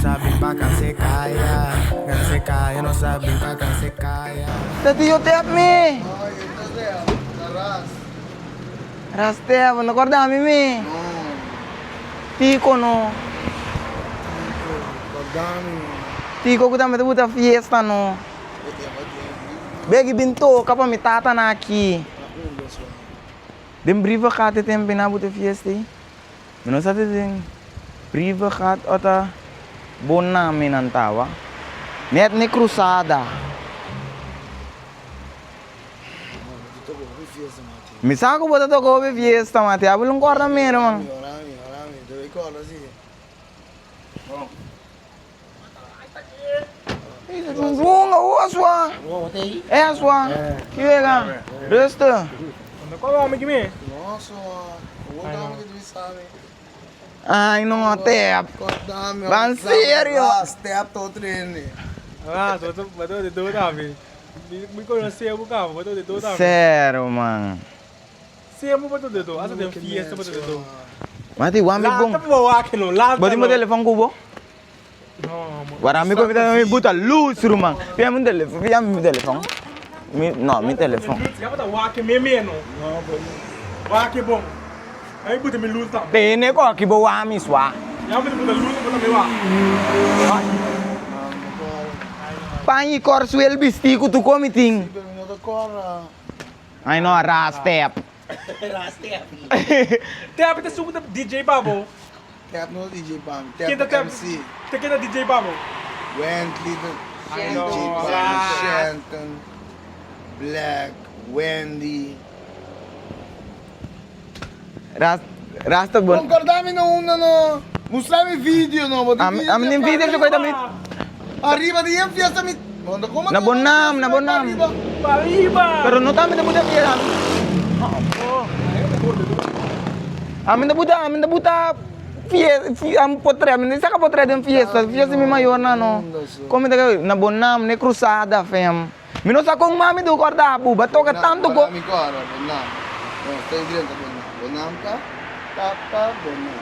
sabem pra cá se caia, não sabem pra cá se caia. Tati, you tap me. Rastep, não acorda me. Tico no. Tico que também buta fiesta no. Begi binto, kapa mi tata na aqui. Den brieven gaat het in bijna buta fiesta. Menos sa din brieven gaat ota bon namin ang tawa. Net ni cruzada. Misa ko ba ito ko be fiesta mati? Abulong ko na meron man. Bunga aswa. Aswa. Kiwega. Rustig. Ai, não tap. Van sério. Step to treine. Betul di dua tapi. Miko na siya buka, betul di dua tapi. Sério, man. Siya mo betul di dua, asa dem fiesta betul di dua. Mati, wami bong. Lata bawa akin lo, lata. Bati mo telepon ko bo? Warami ko mi buta luz rumang. Pia mo telepon. Mi telepon. Siapa tak wakin meme no? Wakin bong. Ay buta mi luz tam. Tene ko ki bo wami swa. Yang buta luz buta mi wa. Pangi corsuel bistiku tu komiting. Ai no rastep. Tap kita suka DJ Babo. Tap no DJ Bam. Kita Tap tap. MC. Kita DJ Babo. Wentley the I DJ know. Bam. Shanton. Black. Wendy. Rasta bon. Concordami no una no. Mostrami video no. Amin video ko damit. Arriba di yan fiesta mi. Nabonam. Pariba. Pero no tami na buta fiesta. Amin na buta fiesta. Am potre, amin isa ka potre den fiesta. Fiesta mi mayor na no. Como daga nabonam ne cruzada fam. Mino sa kong mami do korda bu bato ka tanto ko. Mi cora, bonam. No, stai dentro bonam. Bonam ka. Tapa bonam.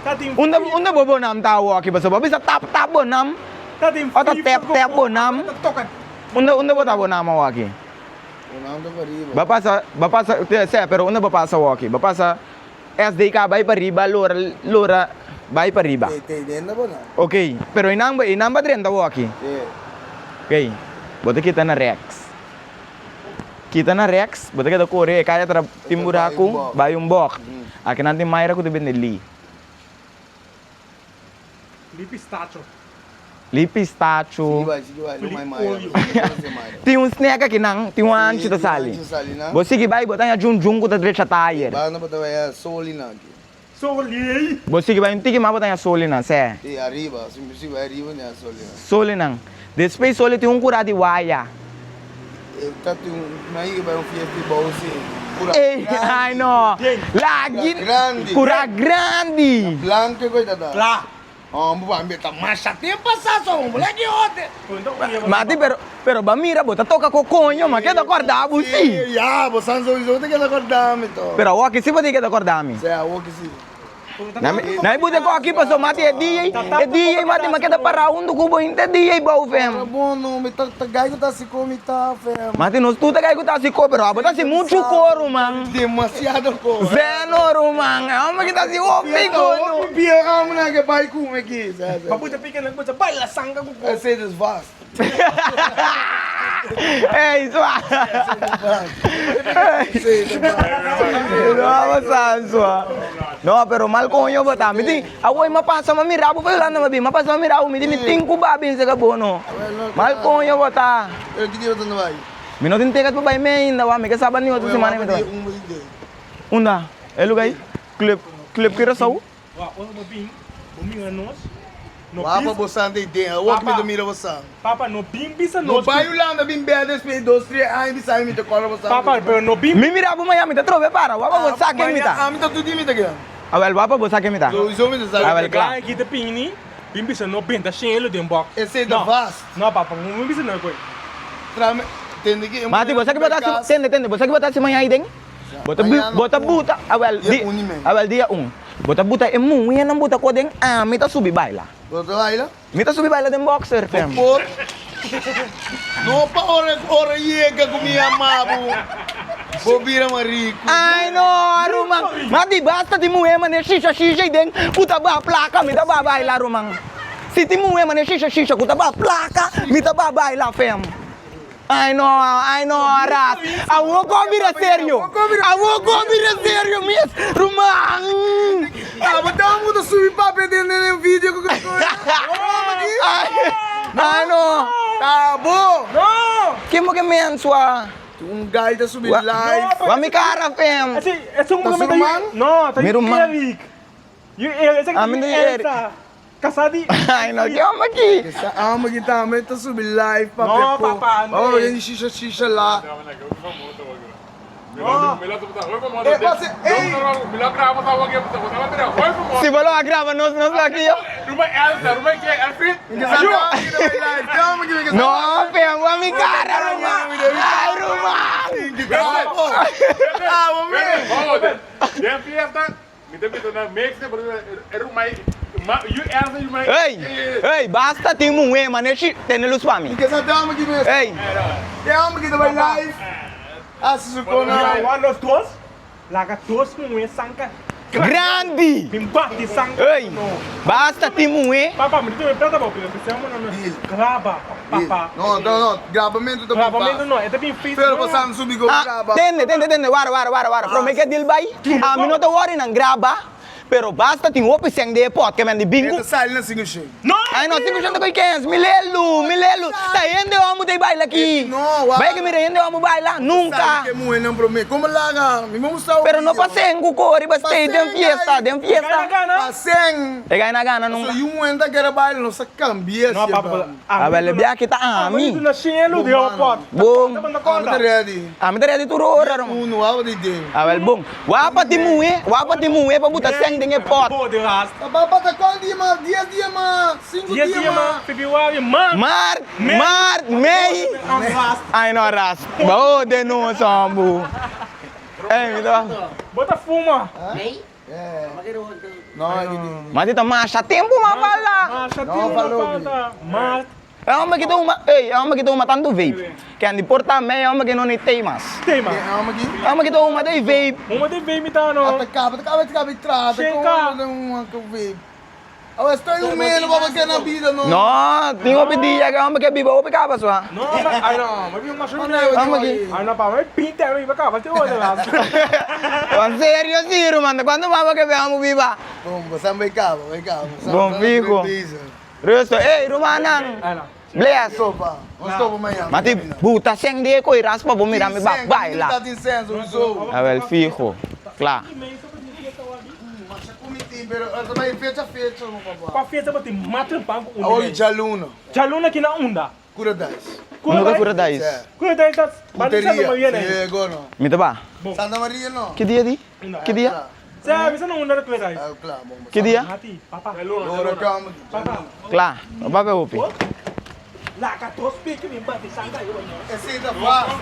Tatim. Unda bobonam tawo aki baso bisa tap bonam. Tatim. Ota tap bonam. Tokat. Unda bota bonam awaki. Bonam do arriba. Bapak sa pero unda bapak sa waki. Bapak sa SDK vai para riba, lora vai para riba. Te dentro bonam. Okay, pero inang ba din tawo aki. Okay. Bota kita na Rex. Kita na Rex, bota kita kore kaya tra timburaku, bayong bok. Akin nanti Mayra ko dibin ni Lipistacho. Sige vai, lumay mayo. Tem um snack aqui não, tem um ancho da sali. Você que vai botar a junjung ko da direita tire. Ba na bota vai soli na aqui. Soli. Você que vai um tiki mabotar a soli na, sé. Te arriba, se vai arriba na soli na. Soli não. Depois soli tem um curado de waia. Tá tem mai vai fiesta de bolsi. Eh, ai no. Lagi Grande. cura grande. Blanco coitada. Lá. Oh, mbak ambil tak masa tempo passado, moleque ontem. Mati pero bamira bota toca coconho, mas queda acordar busi. Ya, bosan so tem que acordar me to. Pero o que se pode queda acordar mi. Saya o que se. Na ibude ko aqui passou mati é DJ mati mas queda para undo kubo inte DJ bau fem. Bom, não me tá gai tá se come tá, fé. Mati nos tu tá cai tá se co pero abota se muito coro man. Demasiado cor. Venoro man, ama kita se o pico. Bia amo na que vai comer aqui, sabe? Mabuta pikan lang buta baila sangga ko. Eu sei dos vastos. Ei, sua. Sei dos vastos. Não, sua. No, pero mal coño bata. Miti, awoy mapasa mamirabu pa yun na mabi. Mapasa mamirabu, miti miting ko babin sa kabono. Mal coño bata. Eu que dia tu não vai? Minotin tekat pa bay main dawa may kasaban niyo to si manay mito. Una, elugay. Clip kira saw. Wa, ono mo bing anos. No Wapa bis- bosan de ideia. O que me domira bosan? Papa, no bim bisa No no. bairro lá, na bim bedes, me 2, 3 anos, me sai me de cola bosan. Papa, pero no bim. Mimirabu mayami ta trove para. Wapa bo sakin mita. Ah, me tá tudo de mim daqui. Awel wapa bo sakin mita. So, isso me Ah, sabe. well, claro. Kaya kita ping ni. Bim bisa no bim, ta shen dem bok. Esse é da vast. No, papa, mo bisa no ko. Trame, tende que Mati bo sakin bata tende bo sakin bata si mayay ding. Bota buta. Awel Dia uni, man. Awel dia Buta é muito, não buta com den me tá subir baila. Bota baila. Me tá subir baila den boxer, fam. Por. No pa ora llega com minha mabo. Bobira marico. Ai, no, Rumang. Mati basta ti muhe man shisha e den puta ba placa, me tá ba baila, Rumang. Se ti muhe man shisha, puta ba placa, me tá ba baila, fam. Ai, no, Ras. Awo ko vira sério. Miss. Rumang. Ah, mas tá muito subir pra perder no vídeo com Ai, no. Tá bom. No! Que mo que men sua? Guy tá subir live. Wa mi cara, fam. Assim, é só Tá um momento surumang? aí. Não, tá Meron man. Eric. Esse aqui Amin do é Eric. essa. Casadi. Ai, no, que mo aqui? Ah, mas tá, mas tá subir live pra Não, Pepo. papá, não. Oh, ele xixi lá. Se falou a grava, nós aqui, ó. No, fam, wa mi cara, Rumang. Ai, Rumang. Ei, basta ti muhe man tenelu suami. Porque essa dama aqui mesmo. Ei, Dama aqui vai live. Ah, se supõe. One of those. Laga those kung may sangka. grande. Pimba di sangka. Ei, basta ti muhe. Papa, me dito prata ba pila kasi mo na graba. Papa. Não, gravamento da Gravamento não, é bem feito. Pero passando subir com Ah, grava. tende, wara. From make deal bay. Mi no to worry nang graba. Pero basta ti opi seng de pot que men di bingo. Ito sali na singo siya. No! Ai no, sigo siya ko ikens. Milelu. Ta yende wa mo tay baila ki. No, wa. Bay que mire yende wa mo baila nunca. Sabe que muito não promete. Como lá, me mostra o Pero no paseng ko ko riba stay dem fiesta. Paseng. E kay na gana So, nunca. yung muenta que era baile, não se cambia. No, papa. Abel biya kita ami. Ito na sielo, di ako pot. Boom. Tapos na Como konda. tá ready? Ami tari di turo ora ro. Uno, awa di din. Abel boom. Wapa ti muhe pa buta seng dinge pot. Bo, di ras. Papa, tá qual dia, ma? Dia, ma. 5 Dia dia, dia ma, ma. February, man. May. Ang ras. Ai no ras. Bao de no sambu. Eh, mito. Bota fuma. É. Não, hindi. Mati ta masha tempo mapala. Ah, siya No, tino na falou, pata. Mat. Ako magito matando vape. Kaya hindi porta may ako magino ni temas. Tema. Ano magi? Ako magito umaday vape. Uma de bem mitano. Atacava, trata. Chega. Como um vape. Ah, estou em menos para que na vida, não. No, tingo pedia ka ako magkabiba o pikabas wa. No, ay no, may yung mushroom Ano na. yun? Ako magi. Ay na pa, may pinte ay baka ba tiyo na ras. Ang serio siro man. Quando mama ka ba mo biba? Bom, você vai cá. Bom, fico. Resto, Rumanang. Ay na. Bless. Sopa. Sopa amanhã. Mati buta seng de ko iraspa bumira mi ba baila. Tá de incenso, usou. Abel fijo. Kla. Mas é comitim, pero também fecha, não Kwa papá. fiesta ba ti matan pa ko Oi, undi. Jaluna. Jaluna kina unda. Cura 10. Ano ka pura dais? Kuya dai tas. Bali sa mo yan Teria. eh. Agora. Mito ba? Santa Maria, não. Que dia di? Que dia? Sa bisa nang unda kuya dai. Ah, claro, bom. Que dia? Mati, papa. Ora, calma. Papa. Kla. Ba ba upi? La ka tos pe que me bate sangka yo. Esse da fácil.